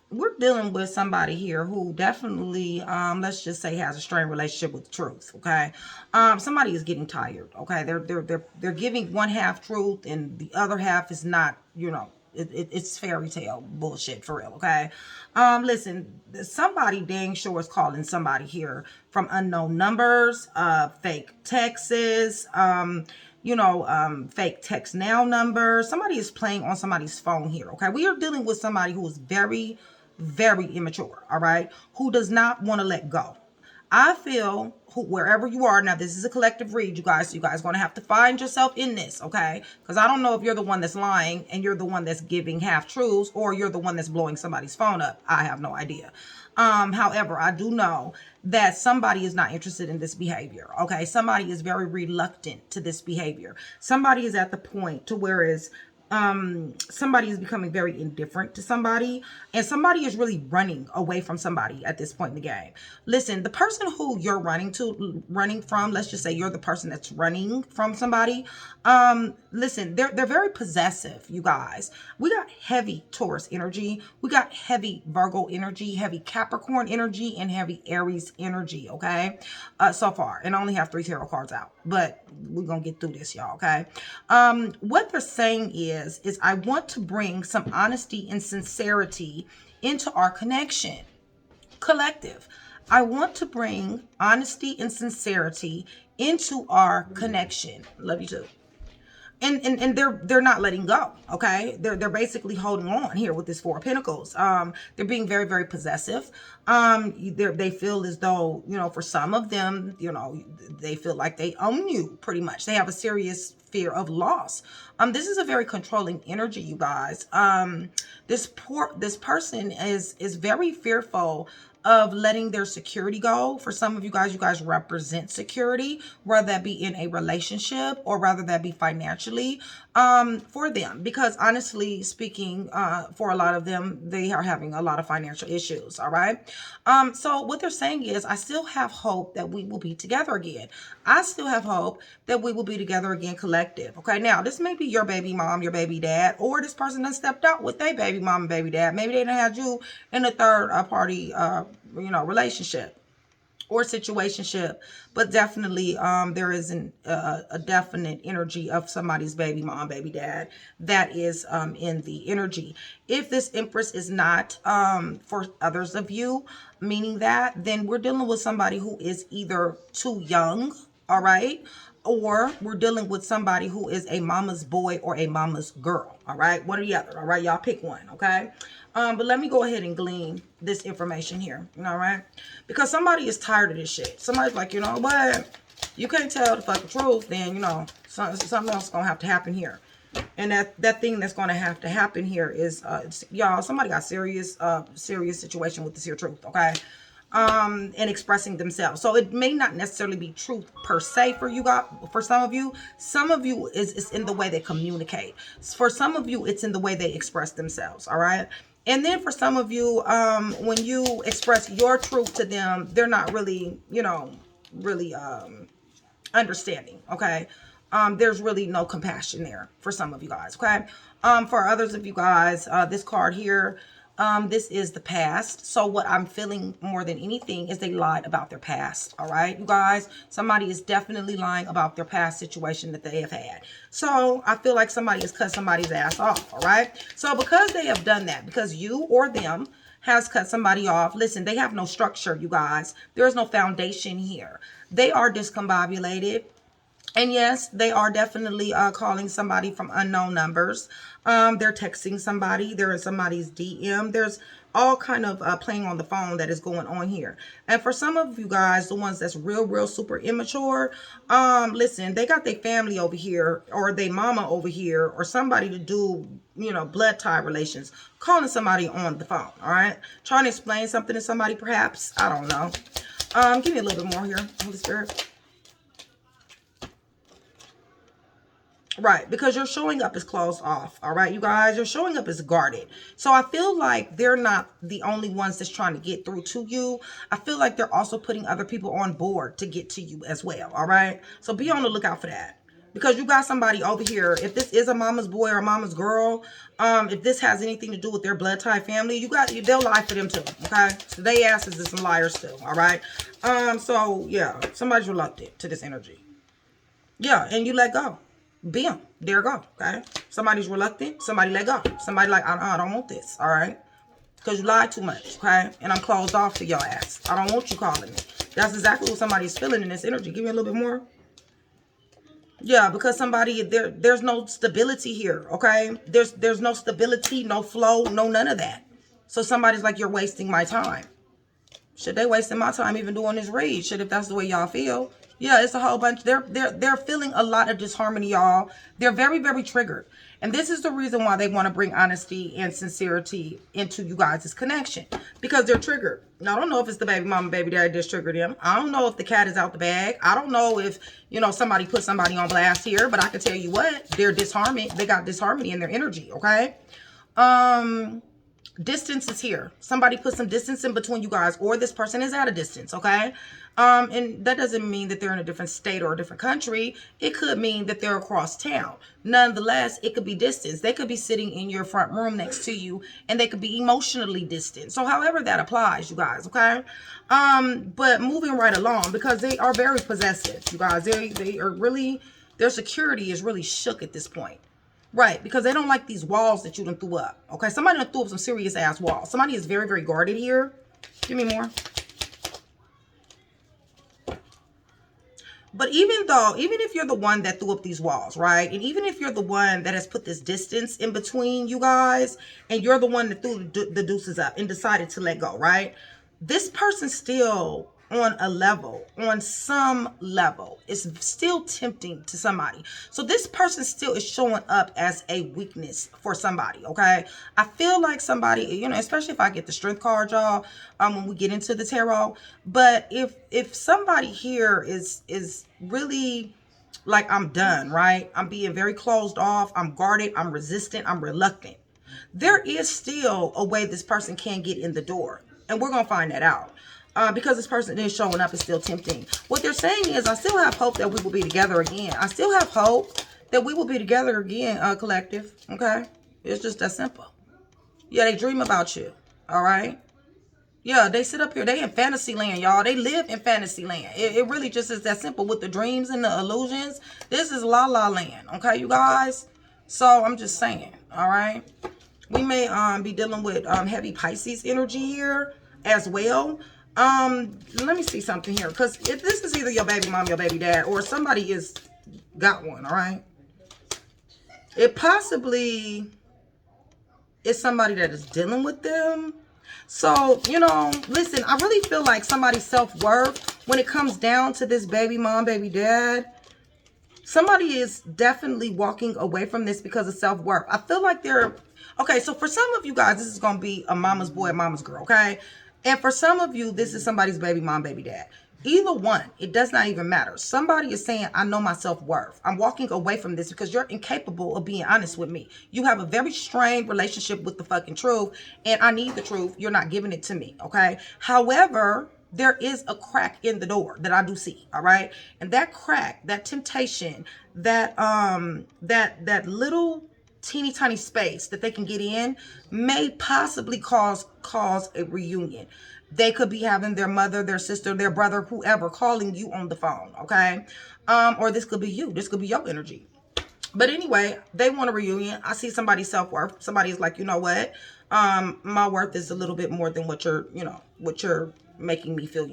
We're dealing with somebody here who definitely, let's just say, has a strained relationship with truth. Okay, somebody is getting tired. Okay, they're giving one half truth and the other half is not. It's fairy tale bullshit for real. Okay, listen, somebody dang sure is calling somebody here from unknown numbers, fake texts, fake text now number. Somebody is playing on somebody's phone here. Okay, we are dealing with somebody who is very, very immature. All right, who does not want to let go. I feel wherever you are now, this is a collective read, you guys. So you guys going to have to find yourself in this, okay? Because I don't know if you're the one that's lying and you're the one that's giving half truths, or you're the one that's blowing somebody's phone up. I have no idea. However, I do know that somebody is not interested in this behavior. Okay, somebody is very reluctant to this behavior. Somebody is at the point to where is somebody is becoming very indifferent to somebody, and somebody is really running away from somebody at this point in the game. Listen, the person who you're running from, let's just say you're the person that's running from somebody. Listen, they're very possessive, you guys. We got heavy Taurus energy, we got heavy Virgo energy, heavy Capricorn energy, and heavy Aries energy. Okay, so far, and I only have 3 tarot cards out, but we're gonna get through this, y'all. Okay, what they're saying is I want to bring some honesty and sincerity into our connection. Collective, I want to bring honesty and sincerity into our connection. Love you too. And they're not letting go. Okay, they're basically holding on here with this 4 of Pentacles. They're being very, very possessive. They feel as though, for some of them, they feel like they own you pretty much. They have a serious fear of loss. This is a very controlling energy, you guys. This person is very fearful of letting their security go. For some of you guys represent security, whether that be in a relationship or rather that be financially, for them. Because honestly speaking, for a lot of them, they are having a lot of financial issues. All right. So what they're saying is, I still have hope that we will be together again. I still have hope that we will be together again, collective. Okay. Now, this may be your baby mom, your baby dad, or this person done stepped out with their baby mom and baby dad. Maybe they done had you in a third party, relationship or situationship, but definitely there is a definite energy of somebody's baby mom, baby dad that is in the energy. If this Empress is not for others of you, meaning that, then we're dealing with somebody who is either too young, all right, or we're dealing with somebody who is a mama's boy or a mama's girl. All right, one or the other. All right, y'all pick one. Okay. But let me go ahead and glean this information here. All right, because somebody is tired of this shit. Somebody's like, you know what, you can't tell the fucking truth, then something else is gonna have to happen here. And that thing that's gonna have to happen here is y'all, somebody got serious situation with this here truth. Okay. And expressing themselves. So it may not necessarily be truth per se for you guys. For some of you is in the way they communicate. For some of you, it's in the way they express themselves. All right. And then for some of you, when you express your truth to them, they're not really, really understanding. Okay. There's really no compassion there for some of you guys. Okay. For others of you guys, this card here, this is the past. So what I'm feeling more than anything is they lied about their past. All right, you guys, somebody is definitely lying about their past situation that they have had. So I feel like somebody has cut somebody's ass off. All right. So because they have done that, because you or them has cut somebody off, listen, they have no structure, you guys. There is no foundation here. They are discombobulated. And yes, they are definitely calling somebody from unknown numbers. They're texting somebody. They're in somebody's DM. There's all kind of playing on the phone that is going on here. And for some of you guys, the ones that's real super immature, listen, they got their family over here or their mama over here or somebody to do, blood tie relations, calling somebody on the phone. All right. Trying to explain something to somebody, perhaps. I don't know. Give me a little bit more here, Holy Spirit. Right, because you're showing up as closed off. All right, you guys, you're showing up as guarded. So I feel like they're not the only ones that's trying to get through to you. I feel like they're also putting other people on board to get to you as well. All right, so be on the lookout for that. Because you got somebody over here, if this is a mama's boy or a mama's girl, if this has anything to do with their blood tie family, they'll lie for them too, okay? So they asses is some liars too, all right? So yeah, somebody's reluctant to this energy. Yeah, and you let go. Bam, there go, okay? Somebody's reluctant, somebody let go. Somebody like, I don't want this, all right? Because you lied too much, okay? And I'm closed off to your ass. I don't want you calling me. That's exactly what somebody's feeling in this energy. Give me a little bit more. Yeah, because somebody, there's no stability here, okay? There's no stability, no flow, no none of that. So somebody's like, you're wasting my time. Shit, they wasting my time even doing this read. Shit, if that's the way y'all feel. Yeah, it's a whole bunch. They're feeling a lot of disharmony, y'all. They're very, very triggered. And this is the reason why they want to bring honesty and sincerity into you guys' connection. Because they're triggered. Now, I don't know if it's the baby mama, baby daddy that's triggered them. I don't know if the cat is out the bag. I don't know if, somebody put somebody on blast here. But I can tell you what, they're disharmony. They got disharmony in their energy, okay? Distance is here. Somebody put some distance in between you guys, or this person is at a distance, okay? And that doesn't mean that they're in a different state or a different country. It could mean that they're across town. Nonetheless, it could be distance. They could be sitting in your front room next to you, and they could be emotionally distant. So however that applies, you guys, okay? But moving right along, because they are very possessive, you guys. They are really, their security is really shook at this point. Right, because they don't like these walls that you done threw up. Okay, somebody done threw up some serious ass walls. Somebody is very, very guarded here. Give me more. But even if you're the one that threw up these walls, right? And even if you're the one that has put this distance in between you guys, and you're the one that threw the deuces up and decided to let go, right? This person still on some level, is still tempting to somebody. So this person still is showing up as a weakness for somebody, okay? I feel like somebody, especially if I get the strength card, y'all, when we get into the tarot. But if somebody here is really like, I'm done, right? I'm being very closed off. I'm guarded. I'm resistant. I'm reluctant. There is still a way this person can get in the door. And we're going to find that out. Because this person is showing up is still tempting. What they're saying is, I still have hope that we will be together again. I still have hope that we will be together again, collective. Okay? It's just that simple. Yeah, they dream about you. All right? Yeah, they sit up here. They in fantasy land, y'all. They live in fantasy land. It really just is that simple with the dreams and the illusions. This is la la land. Okay, you guys? So, I'm just saying. All right? We may be dealing with heavy Pisces energy here as well. Let me see something here, because if this is either your baby mom, your baby dad, or somebody is got one, all right? It possibly is somebody that is dealing with them. So, listen, I really feel like somebody's self-worth, when it comes down to this baby mom, baby dad, somebody is definitely walking away from this because of self-worth. I feel like okay, so for some of you guys, this is going to be a mama's boy, mama's girl, okay? And for some of you, this is somebody's baby mom, baby dad. Either one, it does not even matter. Somebody is saying, I know my self-worth. I'm walking away from this because you're incapable of being honest with me. You have a very strained relationship with the fucking truth, and I need the truth. You're not giving it to me, okay? However, there is a crack in the door that I do see, all right? And that crack, that temptation, that little teeny tiny space that they can get in may possibly cause a reunion. They could be having their mother, their sister, their brother, whoever calling you on the phone, okay? Or this could be you. This could be your energy. But anyway, they want a reunion. I see somebody's self-worth. Somebody's like, you know what? My worth is a little bit more than what you're making me feel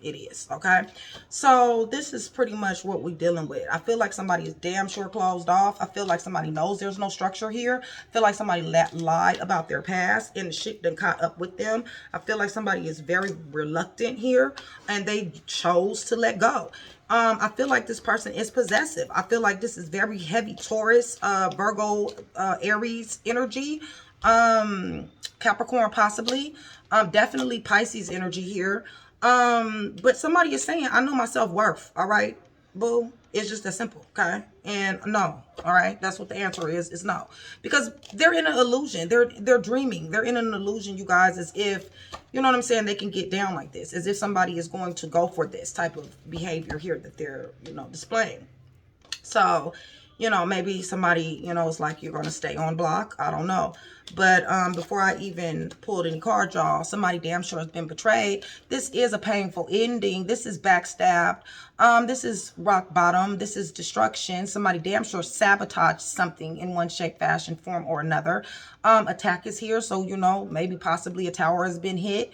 it is, okay? So this is pretty much what we're dealing with. I feel like somebody is damn sure closed off. I feel like somebody knows there's no structure here. I feel like somebody lied about their past and the shit done caught up with them. I feel like somebody is very reluctant here and they chose to let go. I feel like this person is possessive. I feel like this is very heavy Taurus, Virgo, Aries energy. Capricorn possibly. Definitely Pisces energy here. But somebody is saying, I know my self-worth. All right, boo. It's just that simple, okay? And no, all right? That's what the answer is no. Because they're in an illusion. They're dreaming. They're in an illusion, you guys, as if, you know what I'm saying, they can get down like this. As if somebody is going to go for this type of behavior here that they're, displaying. So, you know, maybe somebody, you know, is like, you're going to stay on block. I don't know. But before I even pulled any cards, y'all, somebody damn sure has been betrayed. This is a painful ending. This is backstabbed. This is rock bottom. This is destruction. Somebody damn sure sabotaged something in one shape, fashion, form, or another. Attack is here. So, you know, maybe possibly a tower has been hit.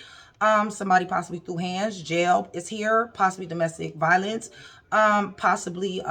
Somebody possibly threw hands. Jail is here. Possibly domestic violence. Possibly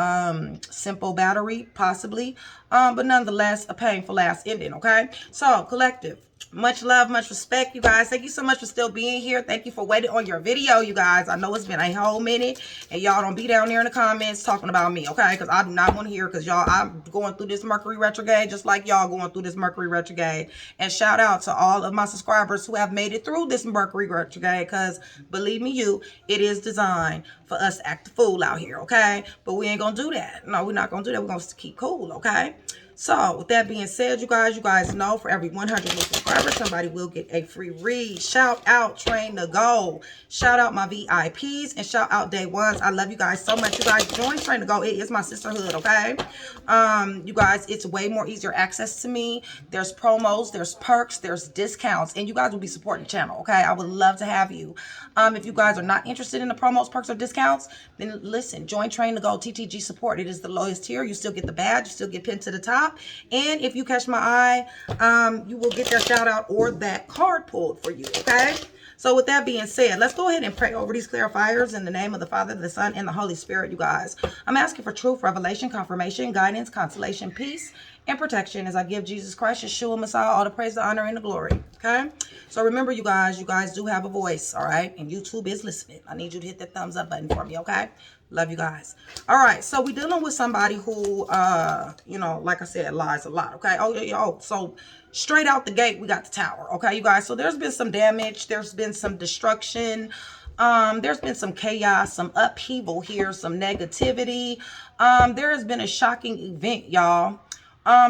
simple battery, possibly, but nonetheless a painful ass ending. Okay, so collective, much love, much respect, you guys. Thank you so much for still being here. Thank you for waiting on your video, you guys. I know it's been a whole minute, and y'all don't be down there in the comments talking about me, okay? Because I do not want to hear, because y'all, I'm going through this Mercury retrograde just like y'all going through this Mercury retrograde. And shout out to all of my subscribers who have made it through this Mercury retrograde, because believe me, it is designed for us to act the fool out here, okay? But we ain't gonna do that. No, we're not gonna do that. We're gonna keep cool, okay? So with that being said, you guys know for every 100 new subscribers, somebody will get a free read. Shout out Train to Go. Shout out my VIPs and shout out day ones. I love you guys so much. You guys join Train to Go. It is my sisterhood, okay? You guys, it's way more easier access to me. There's promos, there's perks, there's discounts, and you guys will be supporting the channel, okay? I would love to have you. If you guys are not interested in the promos, perks, or discounts, then listen, join Train to Go TTG support. It is the lowest tier. You still get the badge, you still get pinned to the top. And if you catch my eye, you will get that shout out or that card pulled for you, okay? So with that being said, let's go ahead and pray over these clarifiers in the name of the Father, the Son, and the Holy Spirit, you guys. I'm asking for truth, revelation, confirmation, guidance, consolation, peace, and protection as I give Jesus Christ, Yeshua, Messiah, all the praise, the honor, and the glory, okay? So remember, you guys do have a voice, all right? And YouTube is listening. I need you to hit that thumbs up button for me, okay? Love you guys. All right, so we're dealing with somebody who, you know, like I said, lies a lot, okay? So straight out the gate, we got the tower, okay, you guys? So there's been some damage. There's been some destruction. There's been some chaos, some upheaval here, some negativity. There has been a shocking event, y'all.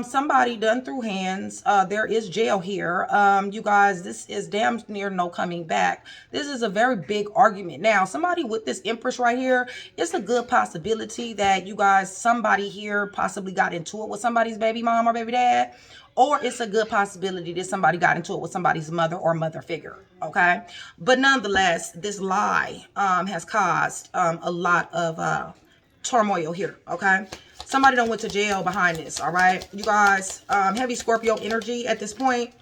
Somebody done through hands. There is jail here. You guys, this is damn near no coming back. This is a very big argument. Now, somebody with this Empress right here, it's a good possibility that you guys, somebody here possibly got into it with somebody's baby mom or baby dad. Or it's a good possibility that somebody got into it with somebody's mother or mother figure, okay? But nonetheless, this lie has caused a lot of turmoil here, okay? Somebody done went to jail behind this, all right? You guys, heavy Scorpio energy at this point.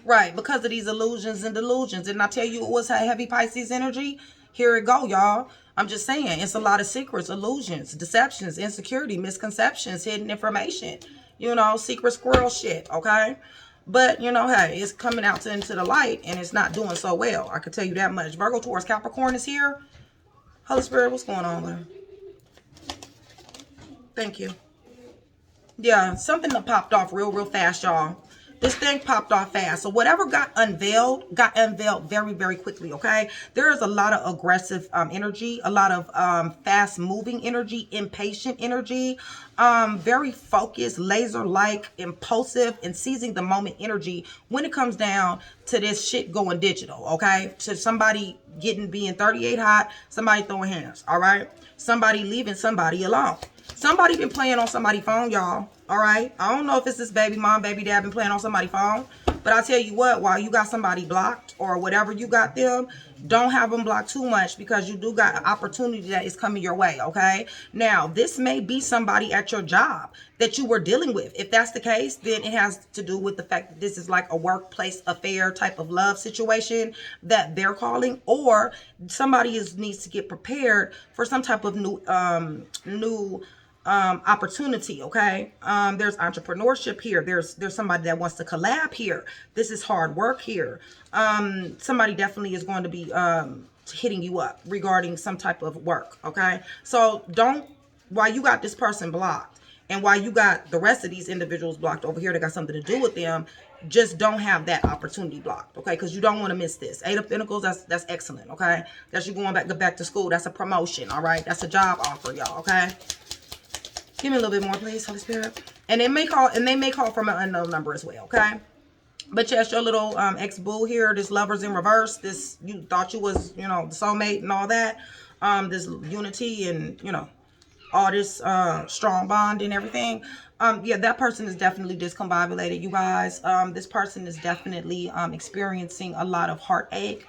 Right, because of these illusions and delusions. Didn't I tell you it was heavy Pisces energy? Here it go, y'all. I'm just saying, it's a lot of secrets, illusions, deceptions, insecurity, misconceptions, hidden information. You know, secret squirrel shit, okay? But, you know, hey, it's coming out into the light and it's not doing so well. I can tell you that much. Virgo, Taurus, Capricorn is here. Holy Spirit, what's going on with him? Thank you. Yeah, something that popped off real fast, y'all. This thing popped off fast. So whatever got unveiled very quickly, okay? There is a lot of aggressive energy, a lot of fast-moving energy, impatient energy, very focused, laser-like, impulsive, and seizing the moment energy when it comes down to this shit going digital, okay? To somebody being 38 hot, somebody throwing hands, all right? Somebody leaving somebody alone. Somebody been playing on somebody's phone, y'all. All right. I don't know if it's this baby mom, baby dad been playing on somebody's phone. But I'll tell you what, while you got somebody blocked or whatever you got them, don't have them blocked too much because you do got an opportunity that is coming your way, okay? Now, this may be somebody at your job that you were dealing with. If that's the case, then it has to do with the fact that this is like a workplace affair type of love situation that they're calling, or somebody needs to get prepared for some type of new opportunity, okay? There's entrepreneurship here. There's somebody that wants to collab here. This is hard work here. Somebody definitely is going to be hitting you up regarding some type of work, okay? So while you got this person blocked and while you got the rest of these individuals blocked over here that got something to do with them, just don't have that opportunity blocked, okay? Because you don't want to miss this. 8 of Pentacles, that's excellent, okay? That's you going back to school. That's a promotion, all right? That's a job offer, y'all, okay? Give me a little bit more, please, Holy Spirit. And they may call from an unknown number as well, okay? But yes, your little ex-boo here, this lover's in reverse, this, you thought you was, you know, the soulmate and all that, this unity and, you know, all this strong bond and everything. Yeah, that person is definitely discombobulated, you guys. This person is definitely experiencing a lot of heartache.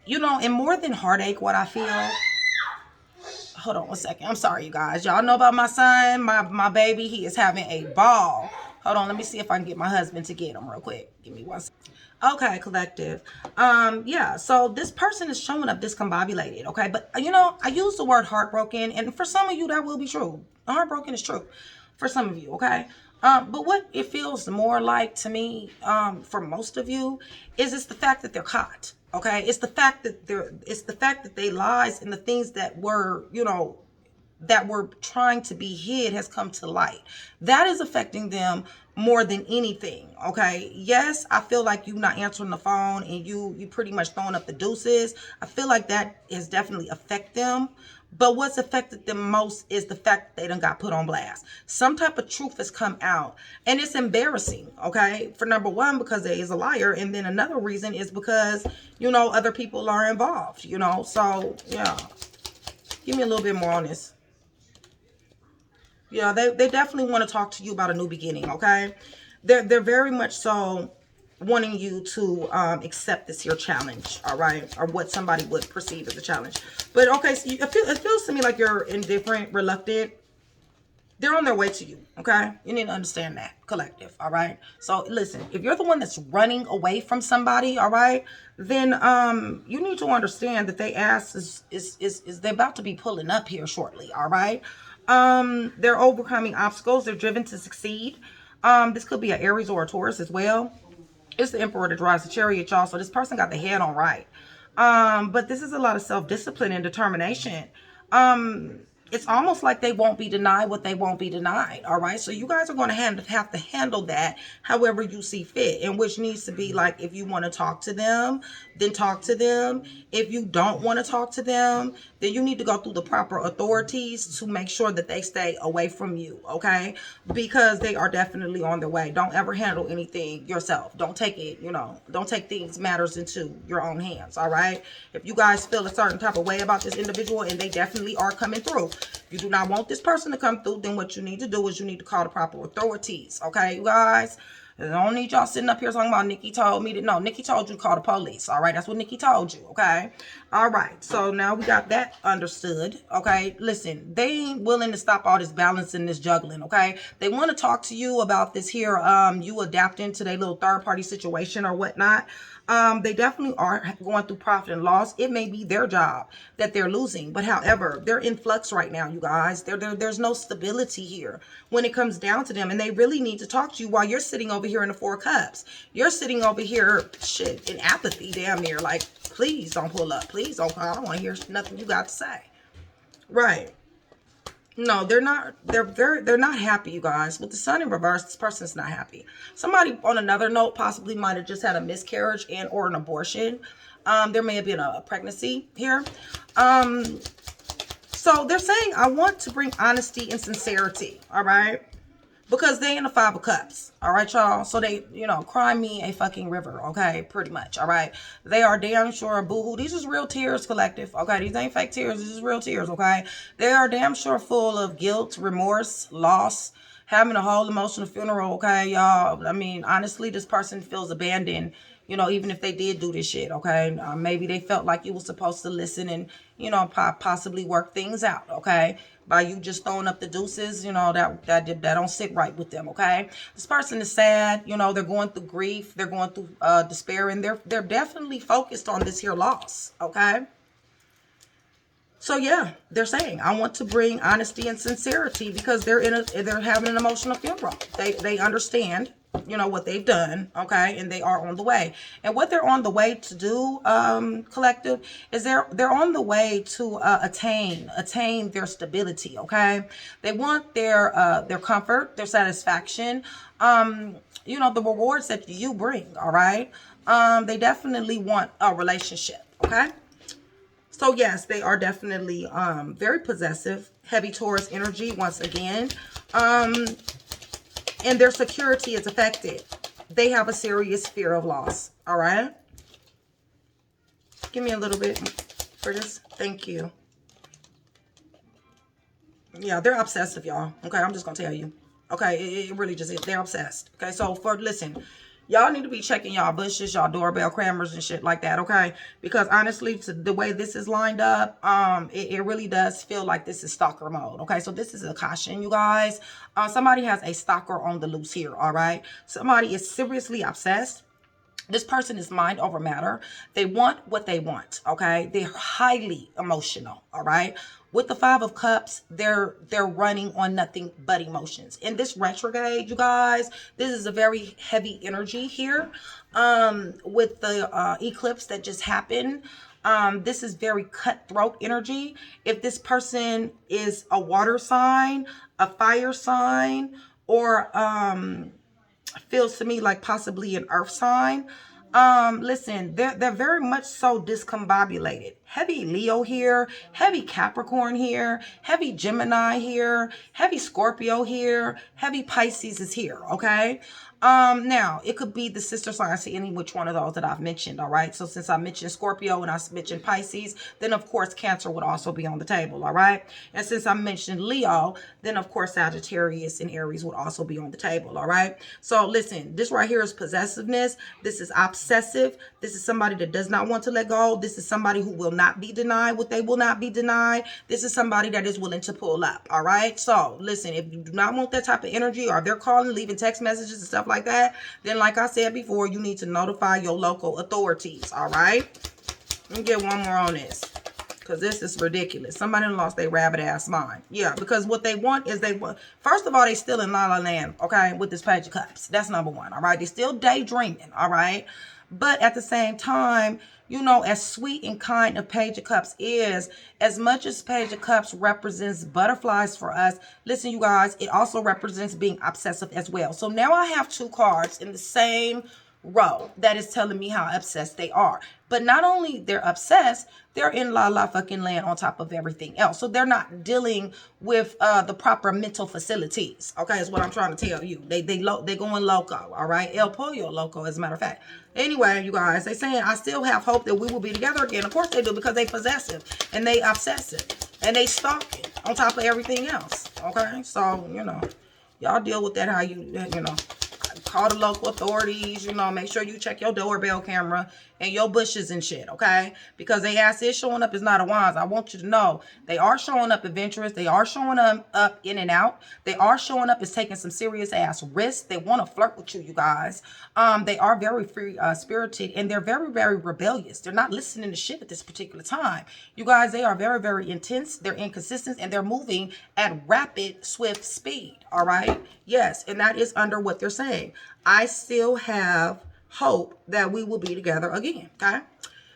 You know, and more than heartache, what I feel, hold on one second. I'm sorry, you guys. Y'all know about my son, my baby. He is having a ball. Hold on, let me see if I can get my husband to get him real quick. Give me one second. Okay, collective. Yeah, so this person is showing up discombobulated, okay? But you know, I use the word heartbroken, and for some of you that will be true. Heartbroken is true for some of you, okay? But what it feels more like to me, for most of you, is it's the fact that they're caught. Okay, it's the fact that they lies and the things that were, you know, that were trying to be hid has come to light. That is affecting them more than anything. Okay, yes, I feel like you not answering the phone and you pretty much throwing up the deuces. I feel like that is definitely affect them. But what's affected them most is the fact that they done got put on blast. Some type of truth has come out, and it's embarrassing, okay? For number one, because they is a liar, and then another reason is because, you know, other people are involved, you know? So, yeah. Give me a little bit more on this. Yeah, they definitely want to talk to you about a new beginning, okay? They're very much so wanting you to accept this here challenge, all right? Or what somebody would perceive as a challenge. But okay, so it feels to me like you're indifferent, reluctant. They're on their way to you, okay? You need to understand that, collective, all right? So listen, if you're the one that's running away from somebody, all right, then you need to understand that they ass is they're about to be pulling up here shortly, all right? They're overcoming obstacles, they're driven to succeed. This could be an Aries or a Taurus as well. It's the Emperor that drives the chariot, y'all. So this person got the head on right. But this is a lot of self-discipline and determination. It's almost like they won't be denied what they won't be denied. All right. So you guys are going to have to handle that however you see fit, and which needs to be like, if you want to talk to them, then talk to them. If you don't want to talk to them, then you need to go through the proper authorities to make sure that they stay away from you. Okay. Because they are definitely on their way. Don't ever handle anything yourself. Don't take it, you know, don't take things matters into your own hands. All right. If you guys feel a certain type of way about this individual and they definitely are coming through, if you do not want this person to come through, then what you need to do is you need to call the proper authorities. Okay, you guys? I don't need y'all sitting up here talking about Nikki told me to. No, Nikki told you to call the police. All right, that's what Nikki told you. Okay, all right. So now we got that understood. Okay, listen, they ain't willing to stop all this balancing, this juggling. Okay, they want to talk to you about this here. You adapting to their little third party situation or whatnot. They definitely are going through profit and loss. It may be their job that they're losing, but however, they're in flux right now, you guys. There's no stability here when it comes down to them, and they really need to talk to you while you're sitting over here in the Four of Cups. You're sitting over here, shit, in apathy, damn near. Like, please don't pull up. Please don't call. I don't want to hear nothing you got to say. Right. No, they're not. They're not happy, you guys. With the sun in reverse, this person's not happy. Somebody on another note possibly might have just had a miscarriage and or an abortion. There may have been a pregnancy here. So they're saying, I want to bring honesty and sincerity. All right. Because they in the Five of Cups. All right, y'all. So they, you know, cry me a fucking river. Okay, pretty much. All right. They are damn sure boohoo. These is real tears, collective. Okay, these ain't fake tears. These is real tears. Okay, they are damn sure full of guilt, remorse, loss, having a whole emotional funeral. Okay, y'all. I mean, honestly, this person feels abandoned. You know, even if they did do this shit, okay? Maybe they felt like you were supposed to listen and, you know, possibly work things out, okay? By you just throwing up the deuces, you know, that don't sit right with them, okay? This person is sad, you know, they're going through grief, they're going through despair, and they're definitely focused on this here loss, okay? So yeah, they're saying, I want to bring honesty and sincerity because they're having an emotional funeral. They understand, you know, what they've done, okay, and they are on the way. And what they're on the way to do, collective, is they're on the way to attain their stability, okay? They want their comfort, their satisfaction, you know, the rewards that you bring, all right? They definitely want a relationship, okay? So yes, they are definitely very possessive, heavy Taurus energy once again. And their security is affected. They have a serious fear of loss. All right. Give me a little bit for this. Thank you. Yeah, they're obsessive, y'all. Okay, I'm just gonna tell you. Okay, it really just is. They're obsessed. Okay, so listen, y'all need to be checking y'all bushes, y'all doorbell crammers and shit like that. Okay, because honestly, the way this is lined up, it really does feel like this is stalker mode. Okay, so this is a caution, you guys. Somebody has a stalker on the loose here. All right, somebody is seriously obsessed. This person is mind over matter. They want what they want, okay? They're highly emotional, all right? With the Five of Cups, they're running on nothing but emotions. In this retrograde, you guys, this is a very heavy energy here. With the eclipse that just happened, this is very cutthroat energy. If this person is a water sign, a fire sign, or feels to me like possibly an earth sign. Listen, they're very much so discombobulated. Heavy Leo here, heavy Capricorn here, heavy Gemini here, heavy Scorpio here, heavy Pisces is here, okay? Now it could be the sister signs to any which one of those that I've mentioned, all right? So since I mentioned Scorpio and I mentioned Pisces, then of course Cancer would also be on the table, all right? And since I mentioned Leo, then of course Sagittarius and Aries would also be on the table, all right? So listen, this right here is possessiveness. This is obsessive. This is somebody that does not want to let go. This is somebody who will not be denied what they will not be denied. This is somebody that is willing to pull up, all right? So listen, if you do not want that type of energy, or they're calling, leaving text messages and stuff like that, then like I said before, you need to notify your local authorities, all right? Let me get one more on this, because this is ridiculous. Somebody lost their rabbit ass mind. Yeah, because what they want is first of all, they still in La La Land, okay, with this Page of Cups. That's number one, all right? They still daydreaming, all right? But at the same time, you know, as sweet and kind a Page of Cups is, as much as Page of Cups represents butterflies for us, listen, you guys, it also represents being obsessive as well. So now I have two cards in the same row that is telling me how obsessed they are. But not only they're obsessed, they're in la la fucking land on top of everything else. So they're not dealing with the proper mental facilities. Okay, is what I'm trying to tell you. They going loco. All right, El Pollo loco, as a matter of fact. Anyway, you guys, they saying I still have hope that we will be together again. Of course they do, because they possessive and they obsessive and they stalking on top of everything else. Okay, so you know, y'all deal with that how you know. Call the local authorities, you know, make sure you check your doorbell camera and your bushes and shit, okay? Because they ass is showing up as not a wands. I want you to know they are showing up adventurous. They are showing up in and out. They are showing up as taking some serious ass risks. They want to flirt with you, you guys. They are very free spirited, and they're very, very rebellious. They're not listening to shit at this particular time. You guys, they are very, very intense. They're inconsistent, and they're moving at rapid, swift speed, all right? Yes, and that is under what they're saying. I still have hope that we will be together again, okay?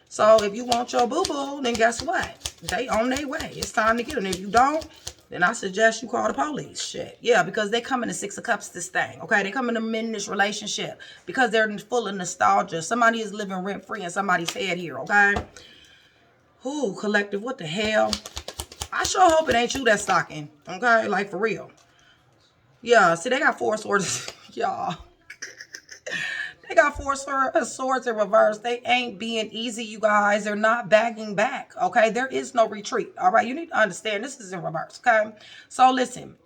So if you want your boo-boo, then guess what? They on their way. It's time to get them. If you don't, then I suggest you call the police. Shit. Yeah, because they come in the Six of Cups, this thing, okay? They come in to mend this relationship because they're full of nostalgia. Somebody is living rent-free in somebody's head here, okay? Ooh, collective, what the hell? I sure hope it ain't you that's stalking, okay? Like, for real. Yeah, see, they got four swords, y'all. They got four swords in reverse. They ain't being easy, you guys. They're not bagging back, okay? There is no retreat, all right? You need to understand this is in reverse, okay? So listen,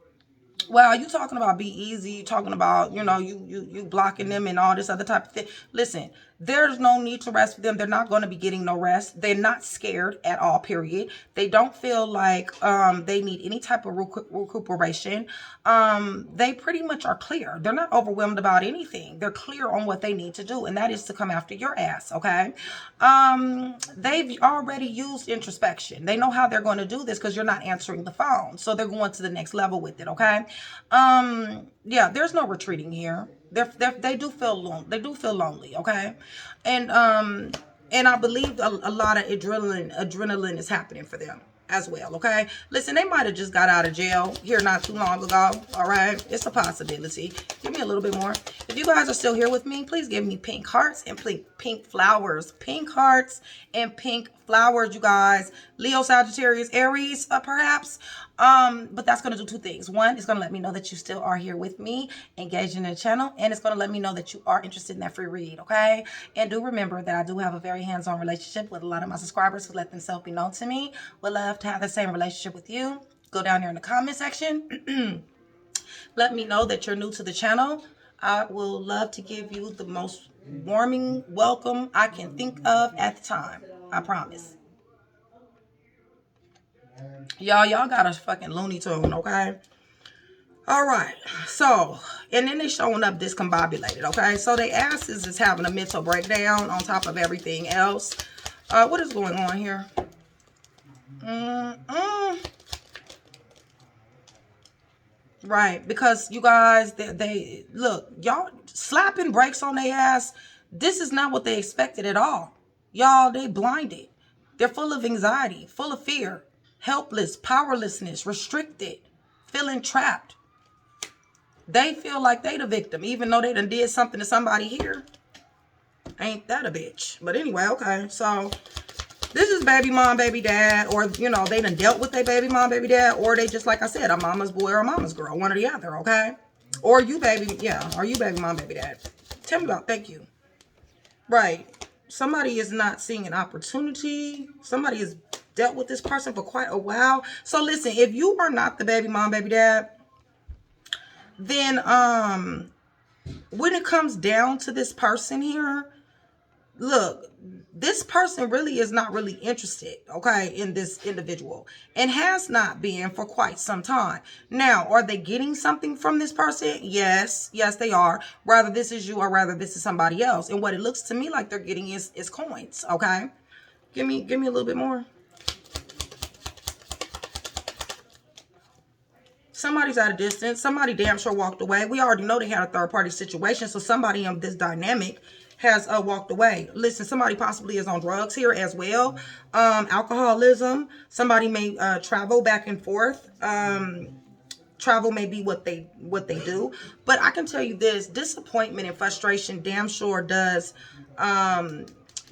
well, you talking about be easy, you talking about, you know, you blocking them and all this other type of thing. Listen, there's no need to rest for them. They're not going to be getting no rest. They're not scared at all, period. They don't feel like they need any type of recuperation. They pretty much are clear. They're not overwhelmed about anything. They're clear on what they need to do, and that is to come after your ass, okay? They've already used introspection. They know how they're going to do this because you're not answering the phone. So they're going to the next level with it, okay? Yeah, there's no retreating here. They do feel lonely. They do feel lonely, okay? And I believe a lot of adrenaline is happening for them as well, okay? Listen, they might have just got out of jail here not too long ago, all right? It's a possibility. Give me a little bit more. If you guys are still here with me, please give me pink hearts and pink flowers. Pink hearts and pink flowers, you guys. Leo, Sagittarius, Aries, perhaps. But that's going to do two things. One, it's going to let me know that you still are here with me, engaged in the channel, and it's going to let me know that you are interested in that free read, okay? And do remember that I do have a very hands-on relationship with a lot of my subscribers who let themselves be known to me. Would love to have the same relationship with you. go down there in the comment section. Let me know that you're new to the channel. I will love to give you the most warming welcome I can think of at the time. I promise. Y'all got a fucking Looney Tune, okay? All right. So, and then they showing up discombobulated, okay? So they asses is having a mental breakdown on top of everything else. What is going on here? Right, because you guys, they look, y'all slapping brakes on their ass. This is not what they expected at all. Y'all, they blinded. They're full of anxiety, full of fear, helpless, powerlessness, restricted, feeling trapped. They feel like they the victim, even though they done did something to somebody here. Ain't that a bitch? But anyway, okay, so this is baby mom, baby dad, or, you know, they done dealt with their baby mom, baby dad, or they just, like I said, a mama's boy or a mama's girl, one or the other, okay? Or you baby, yeah, or you baby mom, baby dad. Tell me about, thank you. Right. Somebody is not seeing an opportunity. Somebody has dealt with this person for quite a while. So listen, if you are not the baby mom, baby dad, then when it comes down to this person here, look, this person really is not really interested, okay, in this individual, and has not been for quite some time. Now, are they getting something from this person? Yes, they are. Rather this is you or rather this is somebody else. And what it looks to me like they're getting is coins, okay? Give me a little bit more. Somebody's at a distance. Somebody damn sure walked away. We already know they had a third party situation, so somebody in this dynamic has walked away. Listen, somebody possibly is on drugs here as well. Alcoholism. Somebody may travel back and forth. Travel may be what they do. But I can tell you this, disappointment and frustration damn sure does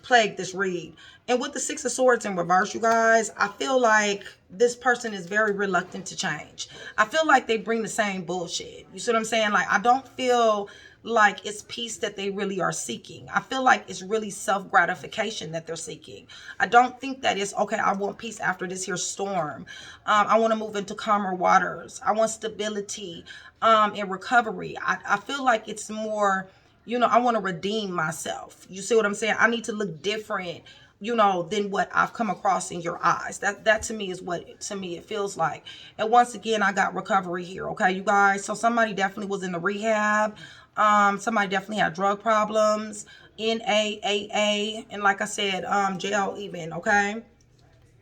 plague this read. And with the Six of Swords in reverse, you guys, I feel like this person is very reluctant to change. I feel like they bring the same bullshit. You see what I'm saying? Like, I don't feel like it's peace that they really are seeking. I feel like it's really self-gratification that they're seeking. I don't think that it's, okay, I want peace after this here storm. I want to move into calmer waters. I want stability and recovery. I feel like it's more, you know, I want to redeem myself. You see what I'm saying? I need to look different, you know, than what I've come across in your eyes. That to me is what, to me, it feels like. And once again, I got recovery here, okay, you guys? So somebody definitely was in the rehab. Somebody definitely had drug problems, NAAA, and like I said, jail even, okay?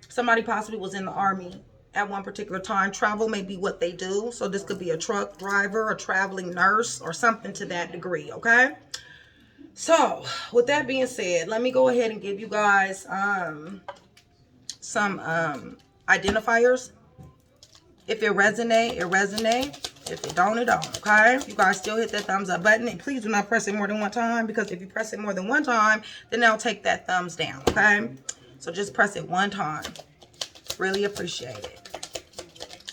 Somebody possibly was in the army at one particular time. Travel may be what they do. So this could be a truck driver, a traveling nurse, or something to that degree, okay? So, with that being said, let me go ahead and give you guys some identifiers. If it resonate, it resonate. If it don't, it don't, okay? You guys still hit that thumbs up button. And please do not press it more than one time, because if you press it more than one time, then they'll take that thumbs down, okay? So just press it one time. Really appreciate it.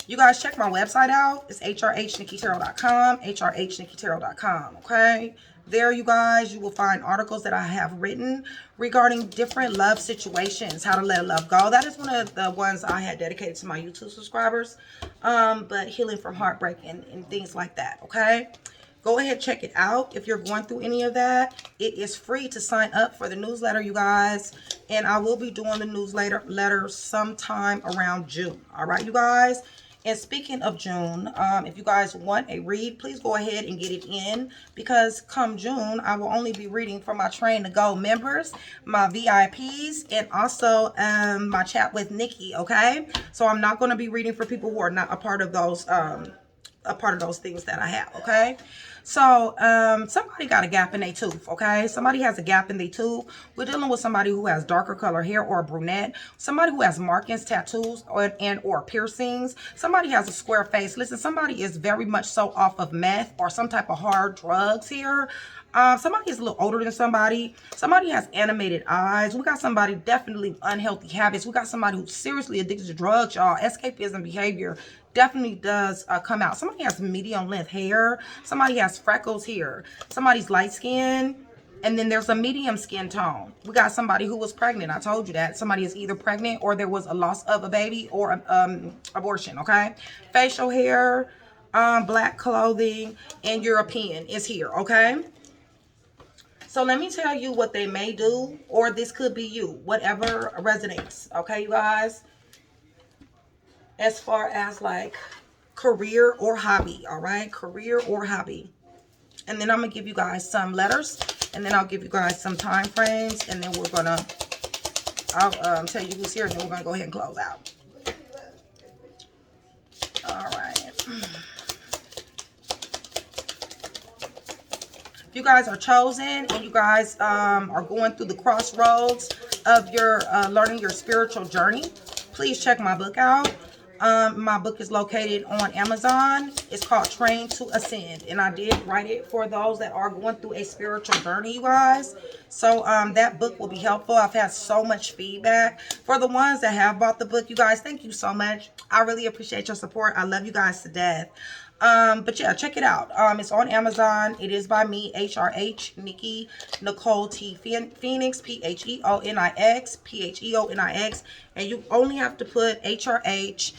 You guys check my website out. It's hrhnnikkitarot.com, hrhnnikkitarot.com, okay? There, you guys, you will find articles that I have written regarding different love situations, how to let love go. That is one of the ones I had dedicated to my YouTube subscribers, but healing from heartbreak and things like that, okay? Go ahead, check it out. If you're going through any of that, it is free to sign up for the newsletter, you guys. And I will be doing the newsletter sometime around June. All right, you guys? And speaking of June, if you guys want a read, please go ahead and get it in, because come June, I will only be reading for my Train to Go members, my VIPs, and also my chat with Nikki, okay? So I'm not going to be reading for people who are not a part of those things that I have, okay? So somebody got a gap in their tooth, okay? Somebody has a gap in their tooth. We're dealing with somebody who has darker color hair or a brunette. Somebody who has markings, tattoos, or piercings. Somebody has a square face. Listen, somebody is very much so off of meth or some type of hard drugs here. Somebody is a little older than somebody. Somebody has animated eyes. We got somebody definitely unhealthy habits. We got somebody who's seriously addicted to drugs, y'all. Escapism behavior definitely does come out. Somebody has medium length hair. Somebody has freckles here. Somebody's light skin. And then there's a medium skin tone. We got somebody who was pregnant. I told you that. Somebody is either pregnant or there was a loss of a baby or abortion, okay? Facial hair, black clothing, and European is here, okay? So let me tell you what they may do, or this could be you, whatever resonates, okay, you guys? As far as like career or hobby, all right? Career or hobby. And then I'm going to give you guys some letters, and then I'll give you guys some time frames, and then we're going to, I'll tell you who's here, and then we're going to go ahead and close out. All right. If you guys are chosen and you guys are going through the crossroads of your learning your spiritual journey, please check my book out. My book is located on Amazon. It's called Train to Ascend, and I did write it for those that are going through a spiritual journey, you guys. So that book will be helpful. I've had so much feedback. For the ones that have bought the book, you guys, thank you so much. I really appreciate your support. I love you guys to death. But yeah, check it out. It's on Amazon. It is by me, HRH, Nikki, Nicole T. Pheonix, Pheonix, Pheonix. And you only have to put HRH,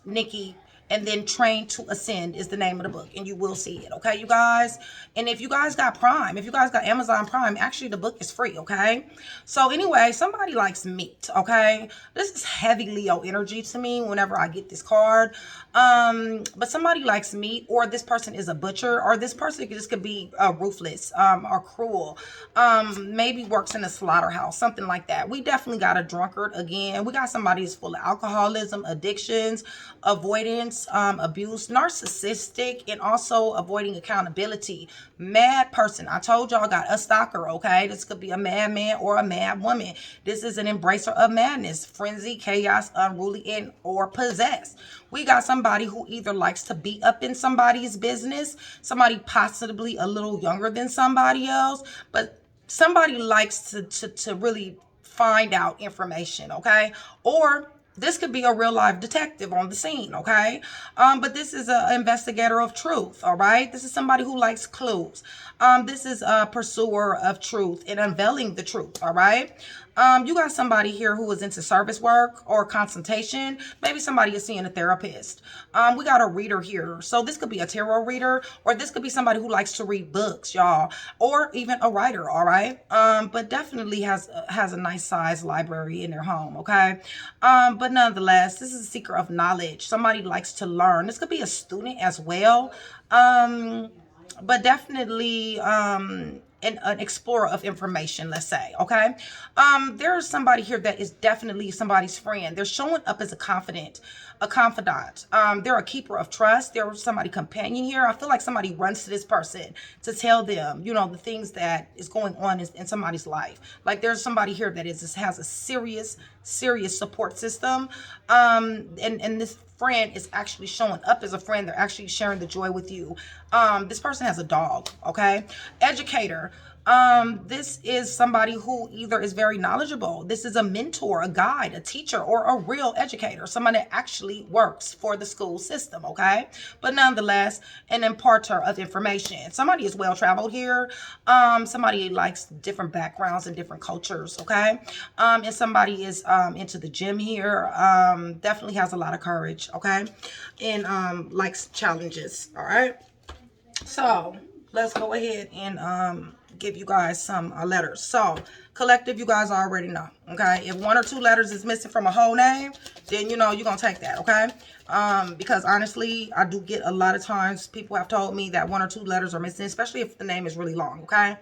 Nikki, and then Train to Ascend is the name of the book, and you will see it, okay, you guys? And if you guys got Prime, if you guys got Amazon Prime, actually the book is free, okay? So anyway, somebody likes meat, okay? This is heavy Leo energy to me whenever I get this card. But somebody likes meat, or this person is a butcher, or this person just could be ruthless, or cruel, maybe works in a slaughterhouse, something like that. We definitely got a drunkard again. We got somebody who's full of alcoholism, addictions, avoidance, abuse, narcissistic, and also avoiding accountability. Mad person. I told y'all got a stalker, okay? This could be a madman or a mad woman. This is an embracer of madness, frenzy, chaos, unruly, and or possessed. We got somebody who either likes to be up in somebody's business, somebody possibly a little younger than somebody else, but somebody likes to really find out information, okay? Or this could be a real life detective on the scene, okay? But this is an investigator of truth, all right? This is somebody who likes clues. This is a pursuer of truth and unveiling the truth, all right? You got somebody here who is into service work or consultation. Maybe somebody is seeing a therapist. We got a reader here. So this could be a tarot reader, or this could be somebody who likes to read books, y'all, or even a writer, all right? But definitely has a nice size library in their home, okay? But nonetheless, this is a seeker of knowledge. Somebody likes to learn. This could be a student as well. But definitely an explorer of information, let's say, okay? There's somebody here that is definitely somebody's friend. They're showing up as a confidant. They're a keeper of trust. There's somebody companion here. I feel like somebody runs to this person to tell them, you know, the things that is going on in somebody's life. Like there's somebody here that has a serious support system. And this friend is actually showing up as a friend. They're actually sharing the joy with you. This person has a dog, okay? Educator. This is somebody who either is very knowledgeable. This is a mentor, a guide, a teacher, or a real educator. Somebody that actually works for the school system, okay? But nonetheless, an imparter of information. Somebody is well-traveled here. Somebody likes different backgrounds and different cultures, okay? And somebody is into the gym here. Definitely has a lot of courage, okay? And likes challenges, all right? So let's go ahead and give you guys some letters. So collective, you guys already know, okay? If one or two letters is missing from a whole name, then you know you're gonna take that, okay? Because honestly, I do get a lot of times people have told me that one or two letters are missing, especially if the name is really long, okay?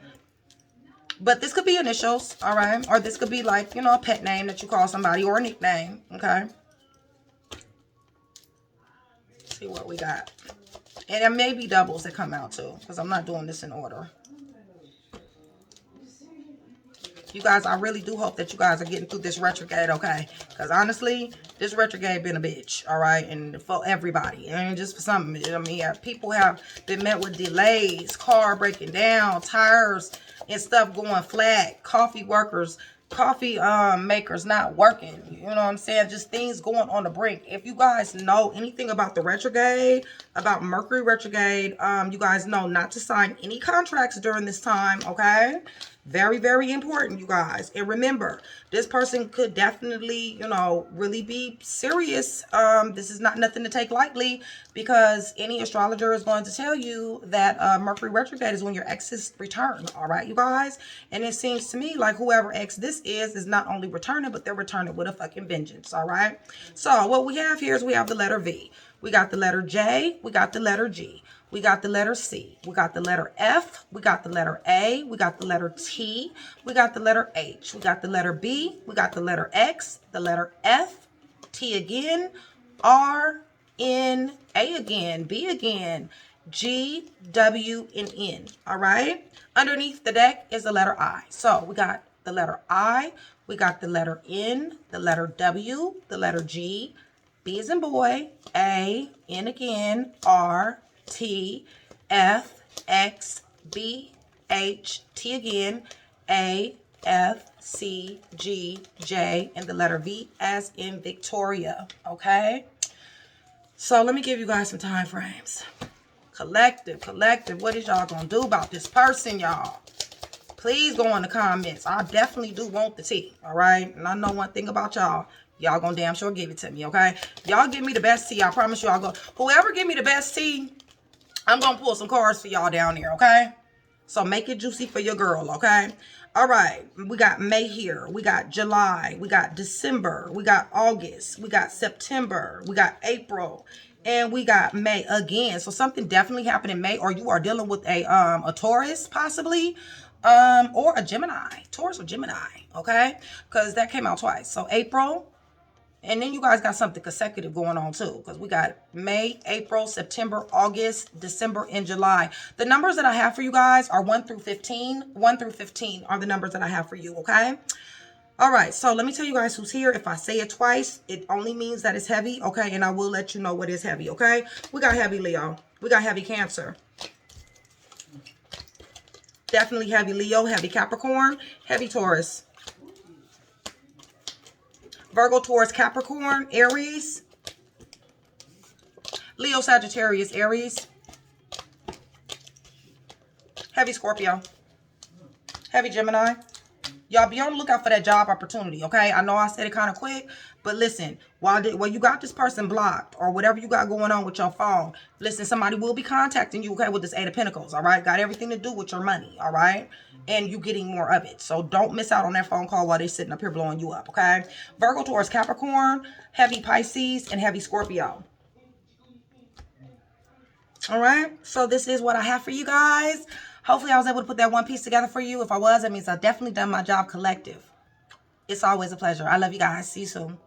But this could be initials, all right? Or this could be like, you know, a pet name that you call somebody, or a nickname, okay? Let's see what we got. And there may be doubles that come out too, because I'm not doing this in order. You guys, I really do hope that you guys are getting through this retrograde, okay? Because honestly, this retrograde been a bitch, all right? And for everybody, and just for some, I mean, people have been met with delays, car breaking down, tires and stuff going flat, coffee workers coffee maker's not working. You know what I'm saying? Just things going on the brink. If you guys know anything about the retrograde, about Mercury retrograde, you guys know not to sign any contracts during this time, okay? Very, very important, you guys. And remember, this person could definitely, you know, really be serious. This is not nothing to take lightly, because any astrologer is going to tell you that Mercury retrograde is when your exes return. All right, you guys. And it seems to me like whoever ex this is not only returning, but they're returning with a fucking vengeance. All right. So what we have here is we have the letter V. We got the letter J. We got the letter G. We got the letter C. We got the letter F. We got the letter A. We got the letter T. We got the letter H. We got the letter B. We got the letter X. The letter F. T again. R. N. A again. B again. G. W. and N. All right. Underneath the deck is the letter I. So we got the letter I. We got the letter N. The letter W. The letter G. B as in boy. A. N again. R. T, F, X, B, H, T again, A, F, C, G, J, and the letter V as in Victoria, okay? So let me give you guys some time frames. Collective, what is y'all gonna do about this person, y'all? Please go in the comments. I definitely do want the tea, all right? And I know one thing about y'all. Y'all gonna damn sure give it to me, okay? Y'all give me the best tea. I promise you I'll go. Whoever give me the best tea, I'm going to pull some cards for y'all down there, okay? So make it juicy for your girl, okay? All right. We got May here. We got July. We got December. We got August. We got September. We got April. And we got May again. So something definitely happened in May, or you are dealing with a Taurus possibly, or a Gemini. Taurus or Gemini, okay? Because that came out twice. So April. And then you guys got something consecutive going on too, because we got May, April, September, August, December, and July. The numbers that I have for you guys are 1 through 15. 1 through 15 are the numbers that I have for you, okay? All right, so let me tell you guys who's here. If I say it twice, it only means that it's heavy, okay? And I will let you know what is heavy, okay? We got heavy Leo. We got heavy Cancer. Definitely heavy Leo, heavy Capricorn, heavy Taurus. Virgo, Taurus, Capricorn, Aries, Leo, Sagittarius, Aries, heavy Scorpio, heavy Gemini. Y'all be on the lookout for that job opportunity, okay? I know I said it kind of quick, but listen, while you got this person blocked or whatever you got going on with your phone, listen, somebody will be contacting you, okay, with this Eight of Pentacles, all right? Got everything to do with your money, all right? And you getting more of it. So don't miss out on that phone call while they're sitting up here blowing you up, okay? Virgo, Taurus, Capricorn, heavy Pisces, and heavy Scorpio. All right? So this is what I have for you guys. Hopefully I was able to put that one piece together for you. If I was, that means I've definitely done my job collective. It's always a pleasure. I love you guys. See you soon.